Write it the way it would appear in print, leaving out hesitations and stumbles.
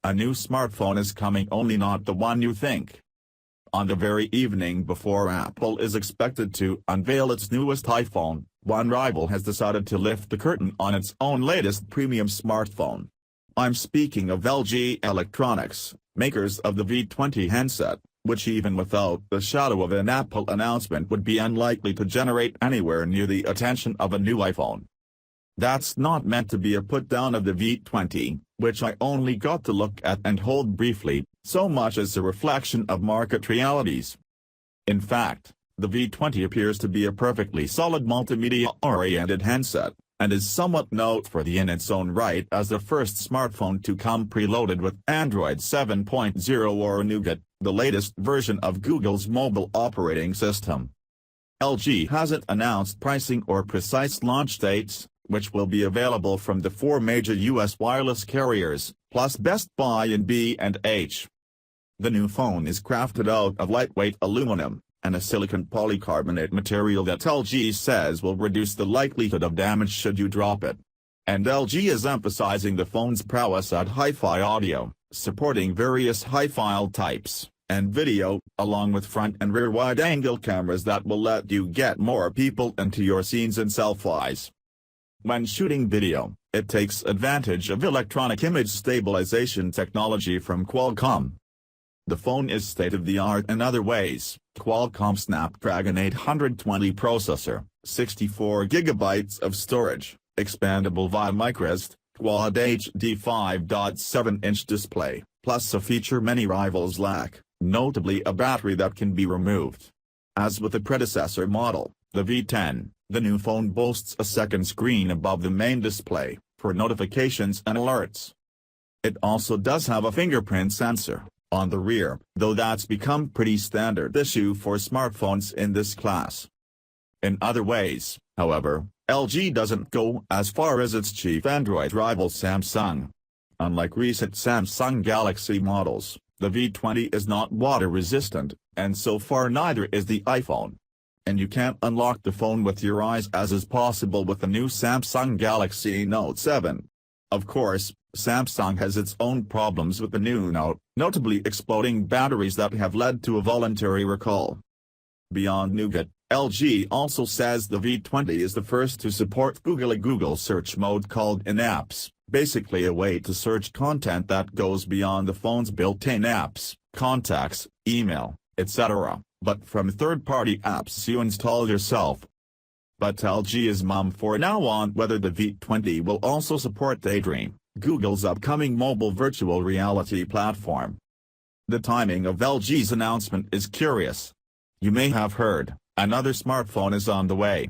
a new smartphone is coming, only not the one you think. On the very evening before Apple is expected to unveil its newest iPhone, one rival has decided to lift the curtain on its own latest premium smartphone. I'm speaking of LG Electronics, makers of the V20 handset, which even without the shadow of an Apple announcement would be unlikely to generate anywhere near the attention of a new iPhone. That's not meant to be a put-down of the V20, which I only got to look at and hold briefly, so much as a reflection of market realities. In fact, the V20 appears to be a perfectly solid multimedia-oriented handset, and is somewhat noteworthy in its own right as the first smartphone to come preloaded with Android 7.0 or Nougat, the latest version of Google's mobile operating system. LG hasn't announced pricing or precise launch dates, which will be available from the 4 major U.S. wireless carriers, plus Best Buy and B&H. The new phone is crafted out of lightweight aluminum, and a silicon polycarbonate material that LG says will reduce the likelihood of damage should you drop it. And LG is emphasizing the phone's prowess at hi-fi audio, supporting various hi-fi types, and video, along with front and rear wide-angle cameras that will let you get more people into your scenes and selfies. When shooting video, it takes advantage of electronic image stabilization technology from Qualcomm. The phone is state-of-the-art in other ways: Qualcomm Snapdragon 820 processor, 64 GB of storage, expandable via microSD, Quad HD 5.7-inch display, plus a feature many rivals lack, notably a battery that can be removed. As with the predecessor model, the V10, the new phone boasts a second screen above the main display, for notifications and alerts. It also does have a fingerprint sensor on the rear, though that's become pretty standard issue for smartphones in this class. In other ways, however, LG doesn't go as far as its chief Android rival Samsung. Unlike recent Samsung Galaxy models, the V20 is not water-resistant, and so far neither is the iPhone. And you can't unlock the phone with your eyes, as is possible with the new Samsung Galaxy Note 7. Of course, Samsung has its own problems with the new Note, notably exploding batteries that have led to a voluntary recall. Beyond Nougat, LG also says the V20 is the first to support a Google search mode called In-Apps, basically a way to search content that goes beyond the phone's built-in apps, contacts, email, etc., but from third-party apps you install yourself. But LG is mum for now on whether the V20 will also support Daydream, Google's upcoming mobile virtual reality platform. The timing of LG's announcement is curious. You may have heard, another smartphone is on the way.